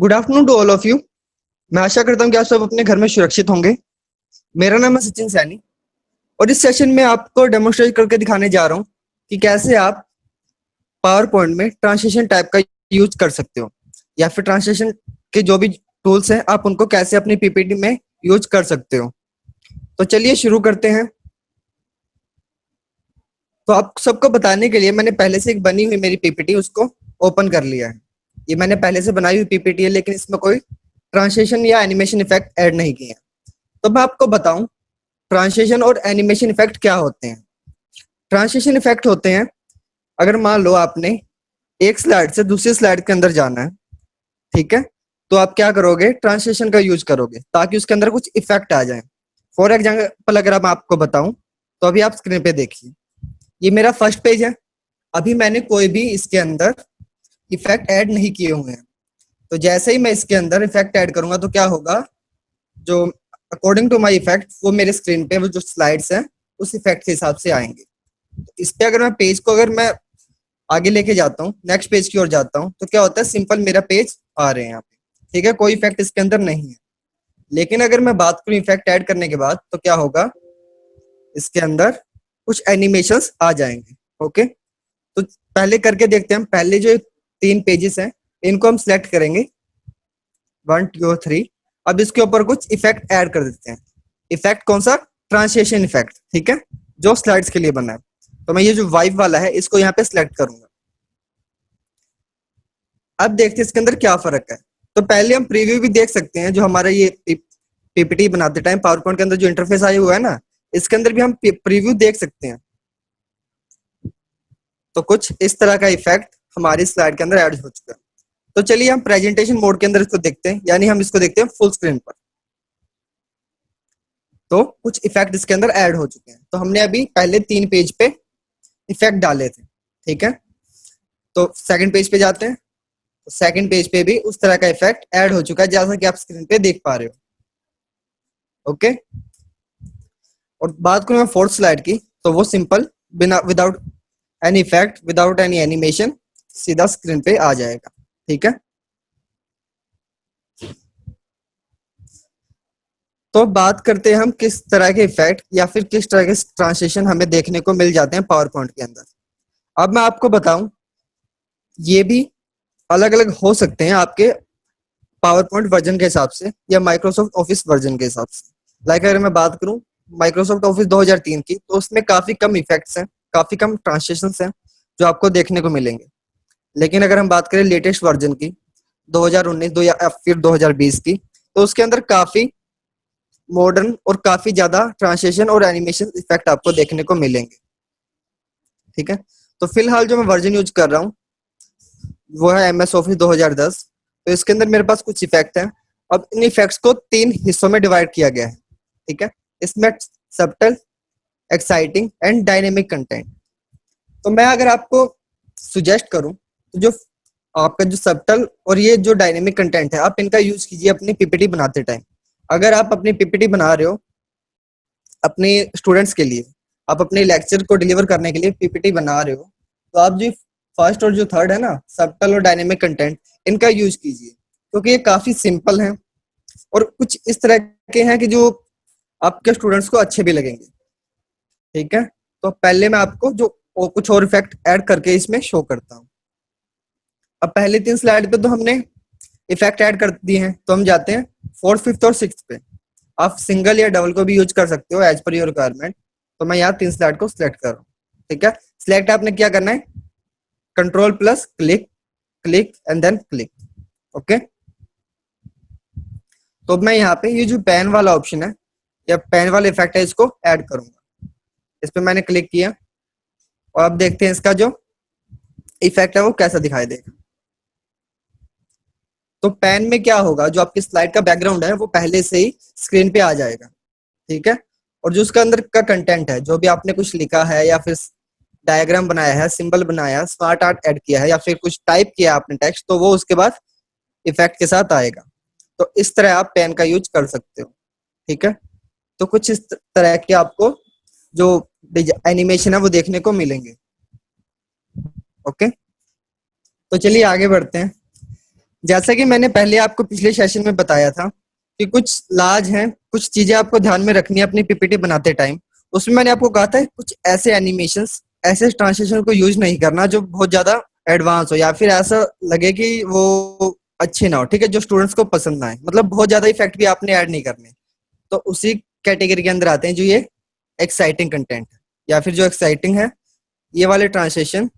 Good afternoon to all of you. मैं आशा करता हूँ कि आप सब अपने घर में सुरक्षित होंगे। मेरा नाम है सचिन सैनी और इस सेशन में आपको डेमोन्स्ट्रेट करके दिखाने जा रहा हूँ कि कैसे आप पावर पॉइंट में ट्रांसलेशन टाइप का यूज कर सकते हो या फिर ट्रांसलेशन के जो भी टूल्स हैं आप उनको कैसे अपनी पीपीटी में यूज कर सकते हो। तो चलिए शुरू करते हैं। तो आप सबको बताने के लिए मैंने पहले से एक बनी हुई मेरी पीपीटी उसको ओपन कर लिया है। ये मैंने पहले से बनाई हुई पीपीटी है लेकिन इसमें कोई ट्रांसलेशन या एनिमेशन इफेक्ट ऐड नहीं किए हैं। तो मैं आपको बताऊं ट्रांसलेशन और एनिमेशन इफेक्ट क्या होते हैं। ट्रांसलेशन इफेक्ट होते हैं, अगर मान लो आपने एक स्लाइड से दूसरी स्लाइड के अंदर जाना है, ठीक है, तो आप क्या करोगे, ट्रांसलेशन का यूज करोगे ताकि उसके अंदर कुछ इफेक्ट आ जाए। फॉर एग्जाम्पल अगर मैं आपको बताऊं तो अभी आप स्क्रीन पे देखिए, ये मेरा फर्स्ट पेज है। अभी मैंने कोई भी इसके अंदर इफेक्ट ऐड नहीं किए हुए हैं। तो जैसे ही मैं इसके अंदर इफेक्ट ऐड करूंगा तो क्या होगा, जो अकॉर्डिंग टू माय इफेक्ट वो मेरे स्क्रीन पे वो जो स्लाइड्स हैं उस इफेक्ट के हिसाब से आएंगे। तो इस पे अगर मैं पेज को अगर मैं आगे लेके जाता हूँ, नेक्स्ट पेज की ओर जाता हूँ, तो क्या होता है, सिंपल मेरा पेज आ रहे हैं यहाँ पे, ठीक है, कोई इफेक्ट इसके अंदर नहीं है। लेकिन अगर मैं बात करूँ इफेक्ट ऐड करने के बाद तो क्या होगा, इसके अंदर कुछ एनिमेशंस आ जाएंगे। ओके, तो पहले करके देखते हैं। पहले जो 3 पेजेस हैं इनको हम सिलेक्ट करेंगे, 1 2 3। अब इसके ऊपर कुछ इफेक्ट ऐड कर देते हैं। इफेक्ट कौन सा, ट्रांसलेशन इफेक्ट, ठीक है, जो स्लाइड्स के लिए बना है। तो मैं ये जो वाइब वाला है इसको यहाँ पे सिलेक्ट करूंगा। अब देखते हैं इसके अंदर क्या फर्क है। तो पहले हम प्रीव्यू भी देख सकते हैं, जो हमारा ये पीपीटी बनाते टाइम पावर पॉइंट के अंदर जो इंटरफेस आया हुआ है ना, इसके अंदर भी हम प्रीव्यू देख सकते हैं। तो कुछ इस तरह का इफेक्ट हमारी स्लाइड के अंदर ऐड हो चुका है। तो चलिए हम प्रेजेंटेशन मोड के अंदर इसको देखते हैं, यानी हम इसको देखते हैं फुल स्क्रीन पर। तो कुछ इफेक्ट इसके अंदर ऐड हो चुके हैं। तो हमने अभी पहले 3 पेज पे इफेक्ट डाले थे, ठीक है। तो सेकंड पेज पे जाते हैं, तो सेकंड पेज पे भी उस तरह का इफेक्ट ऐड हो चुका है जैसा कि आप स्क्रीन पे देख पा रहे हो। ओके, और बात करूं मैं फोर्थ स्लाइड की, तो वो सिंपल बिना without any effect, without any animation, सीधा स्क्रीन पे आ जाएगा, ठीक है। तो बात करते हैं हम किस तरह के इफेक्ट या फिर किस तरह के ट्रांसलेशन हमें देखने को मिल जाते हैं पावर पॉइंट के अंदर। अब मैं आपको बताऊं, ये भी अलग अलग हो सकते हैं आपके पावर पॉइंट वर्जन के हिसाब से या माइक्रोसॉफ्ट ऑफिस वर्जन के हिसाब से। लाइक अगर मैं बात करूं माइक्रोसॉफ्ट ऑफिस 2003 की, तो उसमें काफी कम इफेक्ट्स हैं, काफी कम ट्रांसलेशन हैं जो आपको देखने को मिलेंगे। लेकिन अगर हम बात करें लेटेस्ट वर्जन की, 2019 दो या फिर 2020 की, तो उसके अंदर काफी मॉडर्न और काफी ज्यादा ट्रांसलेशन और एनिमेशन इफेक्ट आपको देखने को मिलेंगे, ठीक है। तो फिलहाल जो मैं वर्जन यूज कर रहा हूँ वो है एमएस ऑफिस 2010। तो इसके अंदर मेरे पास कुछ इफेक्ट हैं। अब इन इफेक्ट्स को 3 हिस्सों में डिवाइड किया गया है, ठीक है। इसमें subtle, exciting and dynamic content. तो मैं अगर आपको सुजेस्ट करूं तो जो आपका जो सबटल और ये जो डायनेमिक कंटेंट है, आप इनका यूज कीजिए अपनी पीपीटी बनाते टाइम। अगर आप अपनी पीपीटी बना रहे हो अपने स्टूडेंट्स के लिए, आप अपने लेक्चर को डिलीवर करने के लिए पीपीटी बना रहे हो, तो आप जो फर्स्ट और जो थर्ड है ना, सबटल और डायनेमिक कंटेंट, इनका यूज कीजिए क्योंकि ये काफी सिंपल है और कुछ इस तरह के हैं कि जो आपके स्टूडेंट्स को अच्छे भी लगेंगे, ठीक है। तो पहले मैं आपको जो कुछ और इफेक्ट ऐड करके इसमें शो करता हूँ। अब पहले 3 स्लाइड पे तो हमने इफेक्ट ऐड कर दिए हैं, तो हम जाते हैं फोर्थ, फिफ्थ और सिक्स पे। आप सिंगल या डबल को भी यूज कर सकते हो एज पर योर रिक्वायरमेंट। तो मैं यहाँ 3 स्लाइड को सिलेक्ट कर रहा हूँ, ठीक है। सिलेक्ट आपने क्या करना है, control plus click, click and then click. Okay, तो मैं यहाँ पे ये जो पेन वाला ऑप्शन है या पेन वाला इफेक्ट है इसको ऐड करूंगा। इस पे मैंने क्लिक किया और अब देखते हैं इसका जो इफेक्ट है वो कैसा दिखाई देगा। तो पेन में क्या होगा, जो आपकी स्लाइड का बैकग्राउंड है वो पहले से ही स्क्रीन पे आ जाएगा, ठीक है। और जो उसका अंदर का कंटेंट है, जो भी आपने कुछ लिखा है या फिर डायग्राम बनाया है, सिंबल बनाया है, स्मार्ट आर्ट ऐड किया है या फिर कुछ टाइप किया है आपने टेक्स्ट, तो वो उसके बाद इफेक्ट के साथ आएगा। तो इस तरह आप पेन का यूज कर सकते हो, ठीक है। तो कुछ इस तरह के आपको जो एनिमेशन है वो देखने को मिलेंगे। ओके, तो चलिए आगे बढ़ते हैं। जैसा कि मैंने पहले आपको पिछले सेशन में बताया था कि कुछ लाज हैं, कुछ चीजें आपको ध्यान में रखनी है अपनी पीपीटी बनाते टाइम। उसमें मैंने आपको कहा था कुछ ऐसे एनिमेशंस, ऐसे ट्रांसलेशन को यूज नहीं करना जो बहुत ज्यादा एडवांस हो या फिर ऐसा लगे कि वो अच्छे ना हो, ठीक है, जो स्टूडेंट्स को पसंद ना आए, मतलब बहुत ज्यादा इफेक्ट भी आपने ऐड नहीं करने। तो उसी कैटेगरी के अंदर आते हैं जो ये एक्साइटिंग कंटेंट या फिर जो एक्साइटिंग है, ये वाले ट्रांसलेशन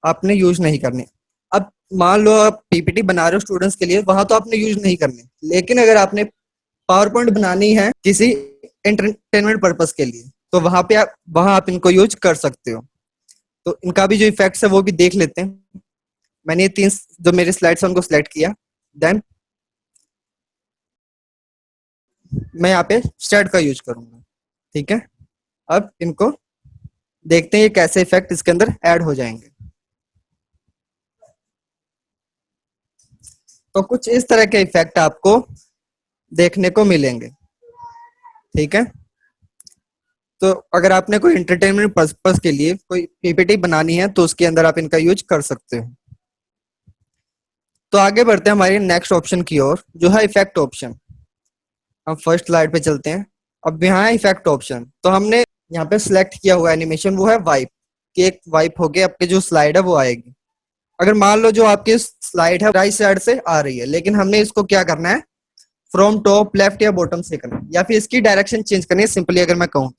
आपने यूज नहीं करने। अब मान लो आप पीपीटी बना रहे हो स्टूडेंट्स के लिए, वहां तो आपने यूज नहीं करने, लेकिन अगर आपने पावर पॉइंट बनानी है किसी एंटरटेनमेंट पर्पस के लिए, तो वहां आप इनको यूज कर सकते हो। तो इनका भी जो इफेक्ट्स है वो भी देख लेते हैं। मैंने ये तीन जो मेरे स्लाइड्स है उनको सिलेक्ट किया, देन मैं यहाँ पे स्टार्ट का यूज करूंगा, ठीक है। अब इनको देखते हैं ये कैसे इफेक्ट इसके अंदर ऐड हो जाएंगे। तो कुछ इस तरह के इफेक्ट आपको देखने को मिलेंगे, ठीक है। तो अगर आपने कोई एंटरटेनमेंट पर्पस के लिए कोई पीपीटी बनानी है तो उसके अंदर आप इनका यूज कर सकते हो। तो आगे बढ़ते हैं हमारे नेक्स्ट ऑप्शन की ओर, जो है इफेक्ट ऑप्शन। हम फर्स्ट स्लाइड पे चलते हैं। अब यहाँ है इफेक्ट ऑप्शन। तो हमने यहाँ पे सिलेक्ट किया हुआ एनिमेशन वो है वाइप, कि एक वाइप होके आपके जो स्लाइड है वो आएगी। अगर मान लो जो आपकी स्लाइड है राइट साइड से आ रही है, लेकिन हमने इसको क्या करना है, फ्रॉम टॉप लेफ्ट या बॉटम से करना है, या फिर इसकी डायरेक्शन चेंज करनी है सिंपली अगर मैं कहूँ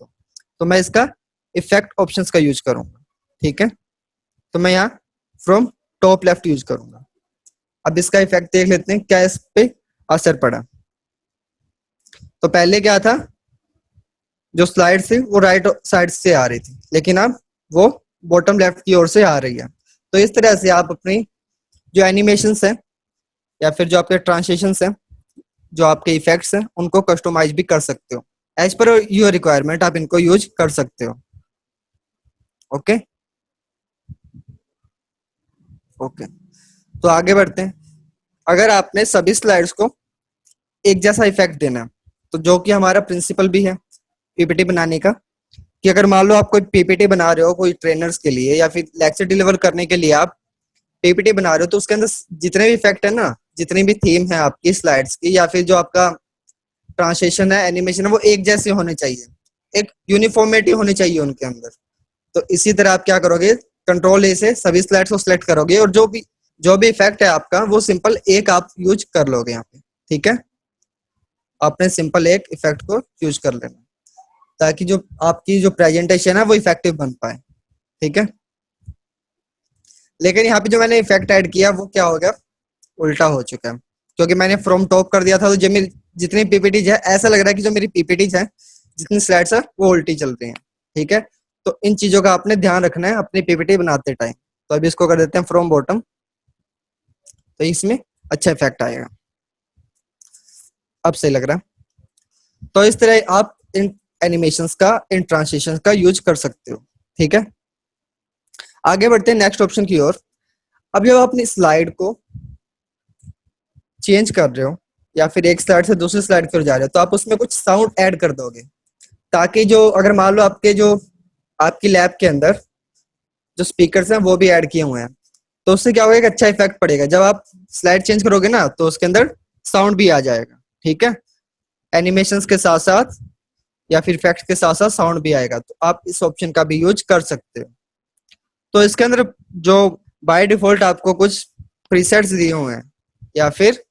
तो मैं इसका इफेक्ट ऑप्शंस का यूज करूंगा, ठीक है। तो मैं यहाँ फ्रॉम टॉप लेफ्ट यूज करूंगा। अब इसका इफेक्ट देख लेते हैं क्या इस पे असर पड़ा। तो पहले क्या था, जो स्लाइड थी वो राइट साइड से आ रही थी, लेकिन अब वो बॉटम लेफ्ट की ओर से आ रही है। तो इस तरह से आप अपनी जो एनिमेशंस है या फिर जो आपके ट्रांसलेशंस है, जो आपके इफेक्ट्स हैं, उनको कस्टमाइज भी कर सकते हो। एज पर योर रिक्वायरमेंट आप इनको यूज कर सकते हो। ओके ओके, तो आगे बढ़ते हैं। अगर आपने सभी स्लाइड्स को एक जैसा इफेक्ट देना है, तो जो कि हमारा प्रिंसिपल भी है पीपीटी बनाने का, कि अगर मान लो आप कोई पीपीटी बना रहे हो कोई ट्रेनर्स के लिए या फिर लेक्चर डिलीवर करने के लिए आप पीपीटी बना रहे हो, तो उसके अंदर जितने भी इफेक्ट है ना, जितनी भी थीम है आपकी स्लाइड्स की या फिर जो आपका ट्रांसलेशन है, एनिमेशन है, वो एक जैसे होने चाहिए, एक यूनिफॉर्मिटी होनी चाहिए उनके अंदर। तो इसी तरह आप क्या करोगे, कंट्रोल ए से सभी स्लाइड्स को सिलेक्ट करोगे और जो भी इफेक्ट है आपका वो सिंपल एक आप यूज कर लोगे यहाँ पे, ठीक है। आपने सिंपल एक इफेक्ट को यूज कर लेना ताकि जो आपकी जो प्रेजेंटेशन है वो इफेक्टिव बन पाए, ठीक है। लेकिन यहाँ पे जो मैंने इफेक्ट ऐड किया वो क्या हो गया, उल्टा हो चुका है, क्योंकि मैंने फ्रॉम टॉप कर दिया था। तो जो मेरी जितनी पीपीटीज है, ऐसा लग रहा है कि जो मेरी पीपीटीज है, जितनी स्लाइड्स है वो उल्टी चल रही हैं, ठीक है। तो इन चीजों का आपने ध्यान रखना है अपनी पीपीटी बनाते टाइम। तो अभी इसको कर देते हैं फ्रॉम बॉटम, तो इसमें अच्छा इफेक्ट आएगा। अब सही लग रहा है। तो इस तरह आप इन एनिमेशंस का, इन ट्रांसलेशन का यूज कर सकते हो, ठीक है। आगे बढ़ते हैं नेक्स्ट ऑप्शन की ओर। अब जब आप अपनी स्लाइड को चेंज कर रहे हो या फिर एक स्लाइड से दूसरी स्लाइड पर जा रहे हो, तो आप उसमें कुछ साउंड ऐड कर दोगे, ताकि जो अगर मान लो आपकी लैब के अंदर जो स्पीकर्स हैं वो भी ऐड किए हुए हैं, तो उससे क्या होगा, एक अच्छा इफेक्ट पड़ेगा। जब आप स्लाइड चेंज करोगे ना तो उसके अंदर साउंड भी आ जाएगा, ठीक है। एनिमेशंस के साथ साथ या फिर इफेक्ट के साथ साथ साउंड भी आएगा, तो आप इस ऑप्शन का भी यूज कर सकते हो। तो इसके अंदर जो बाय डिफॉल्ट आपको कुछ प्रीसेट्स दिए हुए हैं या फिर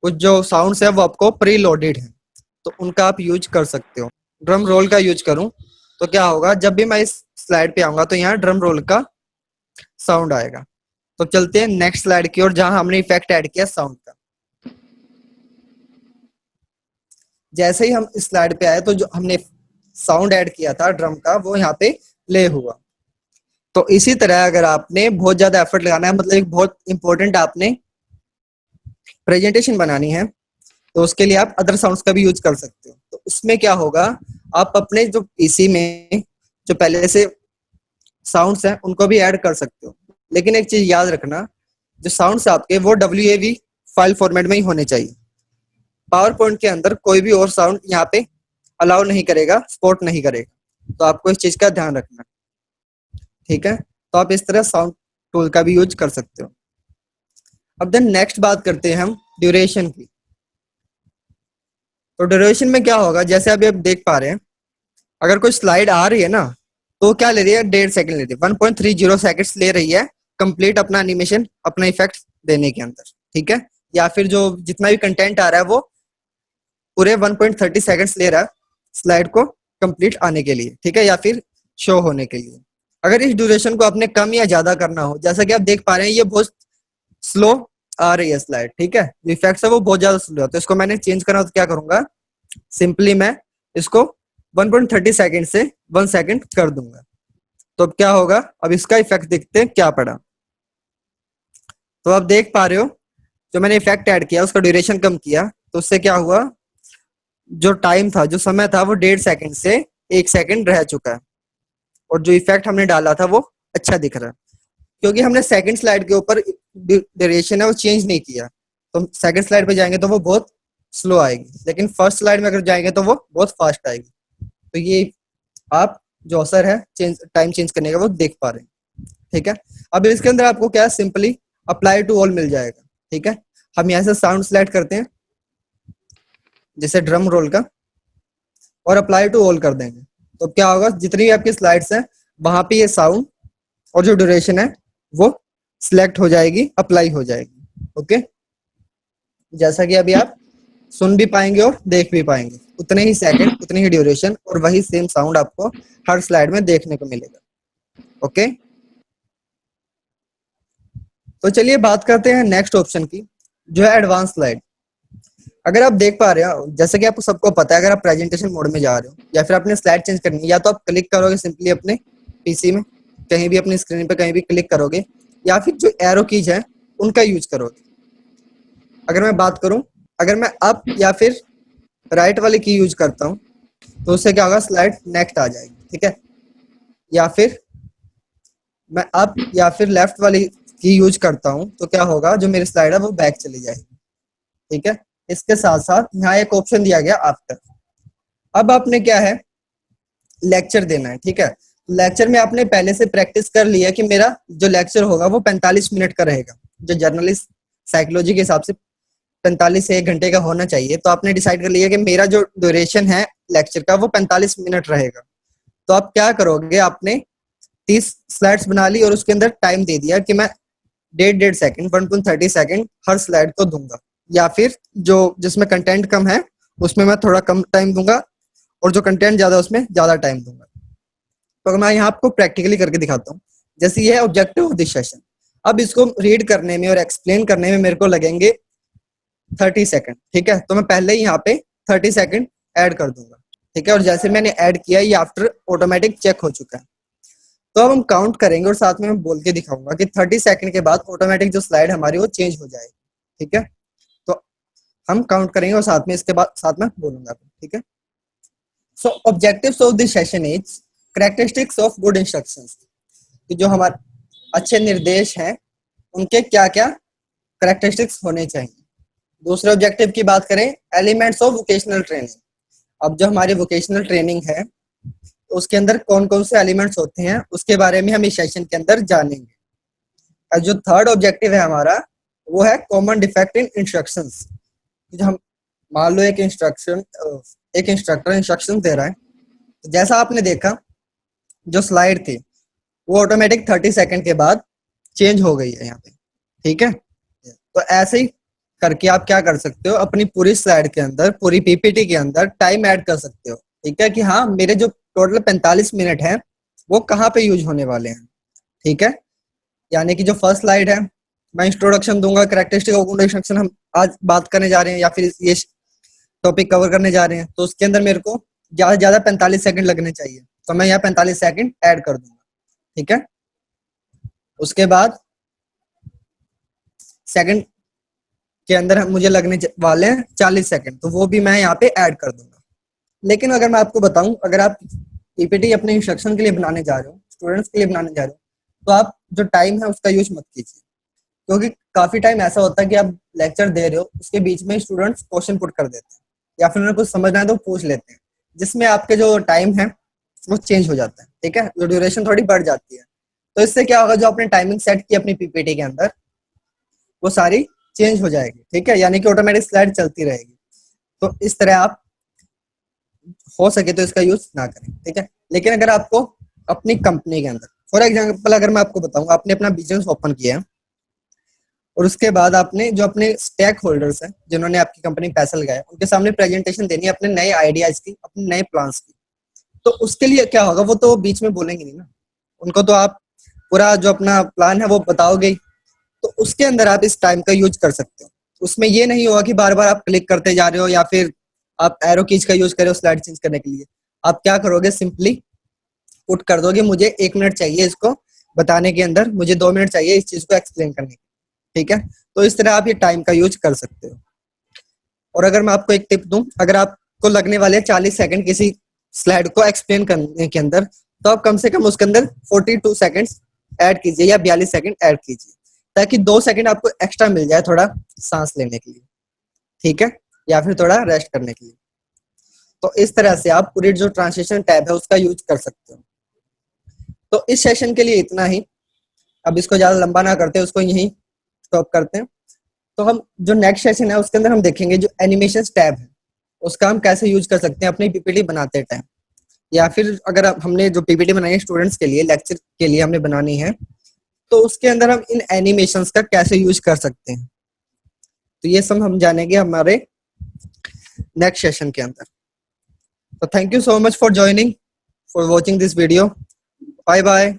कुछ जो साउंड्स है वो आपको प्री लोडेड है, तो उनका आप यूज कर सकते हो। ड्रम रोल का यूज करूं तो क्या होगा, जब भी मैं इस स्लाइड पे आऊंगा तो यहाँ ड्रम रोल का साउंड आएगा। तो चलते हैं नेक्स्ट स्लाइड की ओर जहां हमने इफेक्ट ऐड किया साउंड का। जैसे ही हम इस स्लाइड पे आए तो जो हमने साउंड ऐड किया था ड्रम का वो यहाँ पे प्ले हुआ। तो इसी तरह अगर आपने बहुत ज्यादा एफर्ट लगाना है, मतलब एक बहुत इंपॉर्टेंट आपने प्रेजेंटेशन बनानी है, तो उसके लिए आप अदर साउंड्स का भी यूज कर सकते हो। तो उसमें क्या होगा, आप अपने जो पीसी में जो पहले से साउंड्स हैं उनको भी ऐड कर सकते हो। लेकिन एक चीज याद रखना, जो साउंड्स आपके वो WAV फाइल फॉर्मेट में ही होने चाहिए। पावर पॉइंट के अंदर कोई भी और साउंड यहाँ पे अलाउ नहीं करेगा, सपोर्ट नहीं करेगा। तो आपको इस चीज का ध्यान रखना, ठीक है। तो आप इस तरह साउंड टूल का भी यूज कर सकते हो। अब देन नेक्स्ट बात करते हैं हम ड्यूरेशन की। तो ड्यूरेशन में क्या होगा, जैसे अभी आप देख पा रहे हैं, अगर कोई स्लाइड आ रही है ना, तो क्या ले रही है, 1.5 सेकंड ले रही है, 1.30 सेकंड्स ले रही है कंप्लीट अपना एनिमेशन, अपना इफेक्ट देने के अंदर, ठीक है। या फिर जो जितना भी कंटेंट आ रहा है वो पूरे 1.30 सेकंड्स ले रहा है स्लाइड को कंप्लीट आने के लिए, ठीक है, या फिर शो होने के लिए। अगर इस ड्यूरेशन को आपने कम या ज्यादा करना हो, जैसा कि आप देख पा रहे हैं ये बहुत स्लो आ रही है स्लाइड, ठीक है, जो इफेक्ट्स है वो बहुत ज्यादा स्लो है, तो इसको मैंने चेंज करना, तो क्या करूंगा, सिंपली मैं इसको 1.30 सेकंड से 1 सेकंड कर दूंगा। तो अब क्या होगा, अब इसका इफेक्ट देखते हैं क्या पड़ा। तो आप देख पा रहे हो जो मैंने इफेक्ट ऐड किया उसका ड्यूरेशन कम किया, तो उससे क्या हुआ, जो टाइम था, जो समय था, वो 1.5 सेकंड से 1 सेकंड रह चुका है, और जो इफेक्ट हमने डाला था वो अच्छा दिख रहा है, क्योंकि हमने सेकंड स्लाइड के ऊपर ड्यूरेशन है वो चेंज नहीं किया। तो सेकंड स्लाइड पे जाएंगे तो वो बहुत स्लो आएगी, लेकिन फर्स्ट स्लाइड में अगर जाएंगे तो वो बहुत फास्ट आएगी। तो ये आप जो असर है चेंज, टाइम चेंज करने का, वो देख पा रहे हैं, ठीक है। अब इसके अंदर आपको क्या सिंपली अप्लाई टू ऑल मिल जाएगा, ठीक है। हम यहाँ से साउंड सिलेक्ट करते हैं, जैसे ड्रम रोल का, और अप्लाई टू ऑल कर देंगे। तो क्या होगा, जितनी भी आपकी स्लाइड्स हैं वहां पे ये साउंड और जो ड्यूरेशन है वो सिलेक्ट हो जाएगी, अप्लाई हो जाएगी, ओके। जैसा कि अभी आप सुन भी पाएंगे और देख भी पाएंगे, उतने ही सेकंड, उतनी ही ड्यूरेशन और वही सेम साउंड आपको हर स्लाइड में देखने को मिलेगा, ओके। तो चलिए बात करते हैं नेक्स्ट ऑप्शन की, जो है एडवांस स्लाइड। अगर आप देख पा रहे हो, जैसे कि आपको सबको पता है, अगर आप प्रेजेंटेशन मोड में जा रहे हो या फिर अपने स्लाइड चेंज करनी है, या तो आप क्लिक करोगे सिंपली अपने पीसी में, कहीं भी अपनी स्क्रीन पे कहीं भी क्लिक करोगे, या फिर जो एरो कीज है उनका यूज करोगे। अगर मैं बात करूं, अगर मैं अप या फिर राइट वाली की यूज करता हूं, तो उससे क्या होगा, स्लाइड नेक्स्ट आ जाएगी, ठीक है। या फिर मैं अप या फिर लेफ्ट वाली की यूज करता हूं, तो क्या होगा, जो मेरी स्लाइड है वो बैक चली जाएगी, ठीक है। इसके साथ साथ यहाँ एक ऑप्शन दिया गया आफ्टर। अब आपने क्या है, लेक्चर देना है, ठीक है। लेक्चर में आपने पहले से प्रैक्टिस कर लिया कि मेरा जो लेक्चर होगा वो 45 मिनट का रहेगा, जो जर्नलिस्ट साइकोलॉजी के हिसाब से 45 से 1 घंटे का होना चाहिए। तो आपने डिसाइड कर लिया कि मेरा जो ड्यूरेशन है लेक्चर का वो 45 मिनट रहेगा। तो आप क्या करोगे, आपने 30 स्लाइड्स बना ली और उसके अंदर टाइम दे दिया कि मैं 1.5 सेकंड 1.30 सेकंड हर स्लाइड को दूंगा, या फिर जो जिसमें कंटेंट कम है उसमें मैं थोड़ा कम टाइम दूंगा, और जो कंटेंट ज्यादा है उसमें ज्यादा टाइम दूंगा। तो मैं यहाँ आपको प्रैक्टिकली करके दिखाता हूँ। जैसे ये है ऑब्जेक्टिव ऑफ दिस सेशन। अब इसको रीड करने में और एक्सप्लेन करने में मेरे को लगेंगे 30 सेकंड, ठीक है। तो मैं पहले ही यहाँ पे 30 सेकंड ऐड कर दूंगा, ठीक है। और जैसे मैंने ऐड किया, ये आफ्टर ऑटोमेटिक चेक हो चुका है। तो अब हम काउंट करेंगे और साथ में मैं बोल के दिखाऊंगा कि 30 सेकंड के बाद ऑटोमेटिक जो स्लाइड हमारी वो चेंज हो जाएगी, ठीक है। तो हम काउंट करेंगे और साथ में इसके बाद साथ में बोलूंगा, ठीक है। So objectives of this session is characteristics of good instructions, कि जो हमारे अच्छे निर्देश हैं उनके क्या क्या कैरेक्टरिस्टिक्स होने चाहिए। दूसरे ऑब्जेक्टिव की बात करें, एलिमेंट्स ऑफ वोकेशनल ट्रेनिंग। अब जो हमारी वोकेशनल ट्रेनिंग है उसके अंदर कौन कौन से एलिमेंट्स होते हैं उसके बारे में हम इस सेशन के अंदर जानेंगे। और जो थर्ड ऑब्जेक्टिव है हमारा, वो है कॉमन डिफेक्ट इन इंस्ट्रक्शंस। जो हम मान लो एक इंस्ट्रक्टर इंस्ट्रक्शन दे रहा है, तो जैसा आपने देखा जो स्लाइड थी वो ऑटोमेटिक 30 सेकंड के बाद चेंज हो गई है यहाँ पे, ठीक है। तो ऐसे ही करके आप क्या कर सकते हो, अपनी पूरी स्लाइड के अंदर, पूरी पीपीटी के अंदर टाइम ऐड कर सकते हो, ठीक है, कि हाँ मेरे जो टोटल 45 मिनट है वो कहाँ पे यूज होने वाले हैं, ठीक है। यानी कि जो फर्स्ट स्लाइड है मैं इंट्रोडक्शन दूंगा, कैरेक्टरिस्टिक ऑफ गुड इंस्ट्रक्शन हम आज बात करने जा रहे हैं या फिर ये टॉपिक कवर करने जा रहे हैं, तो उसके अंदर मेरे को ज्यादा से ज्यादा 45 सेकंड लगने चाहिए, तो मैं यहाँ 45 सेकंड ऐड कर दूंगा, ठीक है। उसके बाद सेकंड के अंदर मुझे लगने वाले हैं 40 सेकंड, तो वो भी मैं यहाँ पे ऐड कर दूंगा। लेकिन अगर मैं आपको बताऊं, अगर आप पीपीटी अपने इंस्ट्रक्शन के लिए बनाने जा रहे हो, स्टूडेंट्स के लिए बनाने जा रहे हो, तो आप जो टाइम है उसका यूज मत कीजिए, क्योंकि काफी टाइम ऐसा होता है कि आप लेक्चर दे रहे हो उसके बीच में स्टूडेंट्स क्वेश्चन पुट कर देते हैं, या फिर उन्हें कुछ समझना है तो पूछ लेते हैं, जिसमें आपके जो टाइम है वो चेंज हो जाता है, ठीक है, जो ड्यूरेशन थोड़ी बढ़ जाती है। तो इससे क्या होगा, जो आपने टाइमिंग सेट की अपनी पीपीटी के अंदर वो सारी चेंज हो जाएगी, ठीक है, यानी कि ऑटोमेटिक स्लाइड चलती रहेगी। तो इस तरह आप हो सके तो इसका यूज ना करें, ठीक है। लेकिन अगर आपको अपनी कंपनी के अंदर, फॉर एग्जांपल अगर मैं आपको बताऊं, आपने अपना बिजनेस ओपन किया है और उसके बाद आपने जो अपने स्टेक होल्डर्स हैं जिन्होंने आपकी कंपनी में पैसा लगाया, उनके सामने प्रेजेंटेशन देनी है अपने नए आइडियाज की, अपने नए प्लान्स की। तो उसके लिए क्या होगा, वो तो बीच में बोलेंगे नहीं ना, उनको तो आप पूरा जो अपना प्लान है वो बताओगे ही। तो उसके अंदर आप इस टाइम का यूज कर सकते हो। उसमें ये नहीं होगा कि बार बार आप क्लिक करते जा रहे हो या फिर आप एरो कीज का यूज कर रहे हो स्लाइड चेंज करने के लिए। आप क्या करोगे, सिंपली पुट कर दोगे मुझे 1 मिनट चाहिए इसको बताने के अंदर, मुझे 2 मिनट चाहिए इस चीज को एक्सप्लेन करने के, ठीक है। तो इस तरह आप ये टाइम का यूज कर सकते हो। और अगर मैं आपको एक टिप दूं, अगर आपको लगने वाले 40 सेकंड किसी स्लाइड को एक्सप्लेन करने के अंदर, तो आप कम से कम उसके अंदर 42 सेकंड्स ऐड कीजिए या 42 सेकंड ऐड कीजिए, ताकि 2 सेकंड आपको एक्स्ट्रा मिल जाए थोड़ा सांस लेने के लिए, ठीक है, या फिर थोड़ा रेस्ट करने के लिए। तो इस तरह से आप पूरी जो ट्रांसलेशन टैब है उसका यूज कर सकते हो। तो इस सेशन के लिए इतना ही। अब इसको ज्यादा लंबा ना करते, उसको यहीं स्टॉप करते हैं। तो हम जो नेक्स्ट सेशन है उसके अंदर हम देखेंगे जो एनिमेशन टैब है उसका हम कैसे यूज कर सकते हैं अपनी पीपीटी बनाते टाइम, या फिर अगर हमने जो पीपीटी बनाई है स्टूडेंट्स के लिए, लेक्चर के लिए हमने बनानी है, तो उसके अंदर हम इन एनिमेशंस का कैसे यूज कर सकते हैं। तो ये सब हम जानेंगे हमारे नेक्स्ट सेशन के अंदर। तो thank you so much for joining, for watching this video. Bye bye.